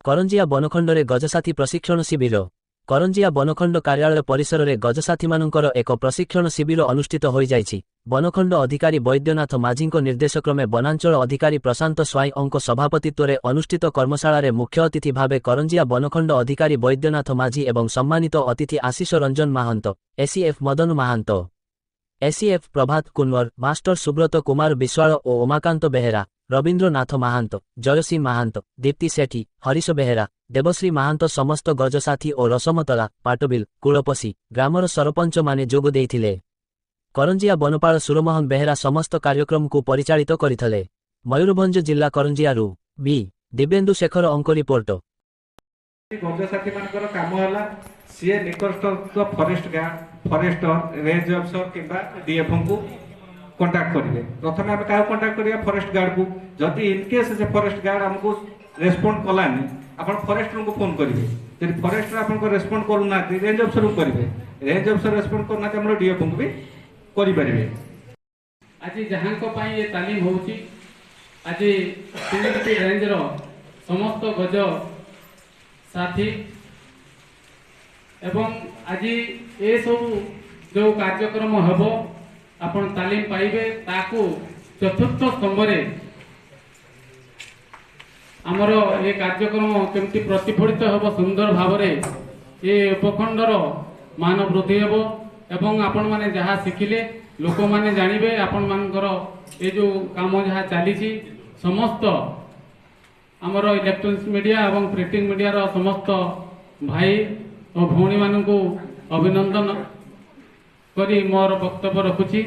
କରଞ୍ଜିଆ ବନଖଣ୍ଡରେ ଗଜସାଥୀ ପ୍ରଶିକ୍ଷଣ ଶିବିର। କରଞ୍ଜିଆ ବନଖଣ୍ଡ କାର୍ଯ୍ୟାଳୟ ପରିସରରେ ଗଜସାଥୀମାନଙ୍କର ଏକ ପ୍ରଶିକ୍ଷଣ ଶିବିର ଅନୁଷ୍ଠିତ ହୋଇଯାଇଛି। ବନଖଣ୍ଡ ଅଧିକାରୀ ବୈଦ୍ୟନାଥ ମାଝୀଙ୍କ ନିର୍ଦ୍ଦେଶକ୍ରମେ ବନାଞ୍ଚଳ ଅଧିକାରୀ ପ୍ରଶାନ୍ତ ସ୍ୱାଇଁଙ୍କ ସଭାପତିତ୍ୱରେ ଅନୁଷ୍ଠିତ କର୍ମଶାଳାରେ ମୁଖ୍ୟ ଅତିଥି ଭାବେ କରଞ୍ଜିଆ ବନଖଣ୍ଡ ଅଧିକାରୀ ବୈଦ୍ୟନାଥ ମାଝୀ ଏବଂ ସମ୍ମାନିତ ଅତିଥି ଆଶିଷ ରଞ୍ଜନ ମାହାନ୍ତ, ଏସିଏଫ୍ ମଦନ ମାହାନ୍ତ, ଏସିଏଫ୍ ପ୍ରଭାତ କୁନ୍ୱର, ମାଷ୍ଟର ସୁବ୍ରତ କୁମାର ବିଶ୍ୱାଳ ଓ ଉମାକାନ୍ତ ବେହେରା, ରବୀନ୍ଦ୍ରନାଥ ମାହାନ୍ତ, ଜୟଶ୍ରୀ ମାହାନ୍ତ, ଦୀପ୍ତି ସେଠୀ, ହରିଶ ବେହେରା, ଦେବଶ୍ରୀ ମାହାନ୍ତ ସମସ୍ତ ଗଜସାଥୀ ଓ ରସମତଲା, ପାଟବିଲ, କୁଳପସି ଗ୍ରାମର ସରପଞ୍ଚମାନେ ଯୋଗ ଦେଇଥିଲେ। କରଞ୍ଜିଆ ବନପାଳ ସୁରମୋହନ ବେହେରା ସମସ୍ତ କାର୍ଯ୍ୟକ୍ରମକୁ ପରିଚାଳିତ କରିଥିଲେ। ମୟୂରଭଞ୍ଜ ଜିଲ୍ଲା କରଞ୍ଜିଆରୁ ବି ଦିବ୍ୟେନ୍ଦୁ ଶେଖର ଅଙ୍କ ରିପୋର୍ଟ। ଗଜସାଥୀମାନଙ୍କର କାମ ହେଲା ସିଏ ନିକଟସ୍ଥ forest guard, forester, range officer କିମ୍ବା ଡିଏଫ୍ଓଙ୍କୁ କଣ୍ଟାକ୍ଟ କରିବେ। ପ୍ରଥମେ ଆମେ କାହାକୁ କଣ୍ଟାକ୍ଟ କରିବା? ଫରେଷ୍ଟ ଗାର୍ଡକୁ। ଯଦି ଇନକେସ୍ ସେ ଫରେଷ୍ଟ ଗାର୍ଡ ଆମକୁ ରେସ୍ପଣ୍ଡ କଲାନି, ଆପଣ ଫରେଷ୍ଟରଙ୍କୁ ଫୋନ୍ କରିବେ। ଯଦି ଫରେଷ୍ଟର ଆପଣଙ୍କୁ ରେସ୍ପଣ୍ଡ କରୁନାହାନ୍ତି, ରେଞ୍ଜ ଅଫିସରକୁ କରିବେ। ରେଞ୍ଜ ଅଫିସର ରେସ୍ପଣ୍ଡ କରୁନାହାନ୍ତି, ଆମର ଡିଏଫ୍ଓଙ୍କୁ ବି କରିପାରିବେ। ଆଜି ଯାହାଙ୍କ ପାଇଁ ଏ ତାଲିମ ହେଉଛି, ଆଜି ତିନିଟି ରେଞ୍ଜର ସମସ୍ତ ଗଜ ସାଥୀ ଏବଂ ଆଜି ଏସବୁ ଯେଉଁ କାର୍ଯ୍ୟକ୍ରମ ହେବ ଆପଣ ତାଲିମ ପାଇବେ, ତାକୁ ଚତୁର୍ଥ ସ୍ତମ୍ଭରେ ଆମର ଏ କାର୍ଯ୍ୟକ୍ରମ କେମିତି ପ୍ରତିଫଳିତ ହେବ ସୁନ୍ଦର ଭାବରେ, ଏ ଉପଖଣ୍ଡର ମାନ ବୃଦ୍ଧି ହେବ ଏବଂ ଆପଣମାନେ ଯାହା ଶିଖିଲେ ଲୋକମାନେ ଜାଣିବେ ଆପଣମାନଙ୍କର ଏ ଯେଉଁ କାମ ଯାହା ଚାଲିଛି ସମସ୍ତ ଆମର ଇଲେକ୍ଟ୍ରୋନିକ୍ସ ମିଡ଼ିଆ ଏବଂ ପ୍ରିଣ୍ଟିଂ ମିଡ଼ିଆର ସମସ୍ତ ଭାଇ ଓ ଭଉଣୀମାନଙ୍କୁ ଅଭିନନ୍ଦନ କରି ମୋର ବକ୍ତବ୍ୟ ରଖୁଛି।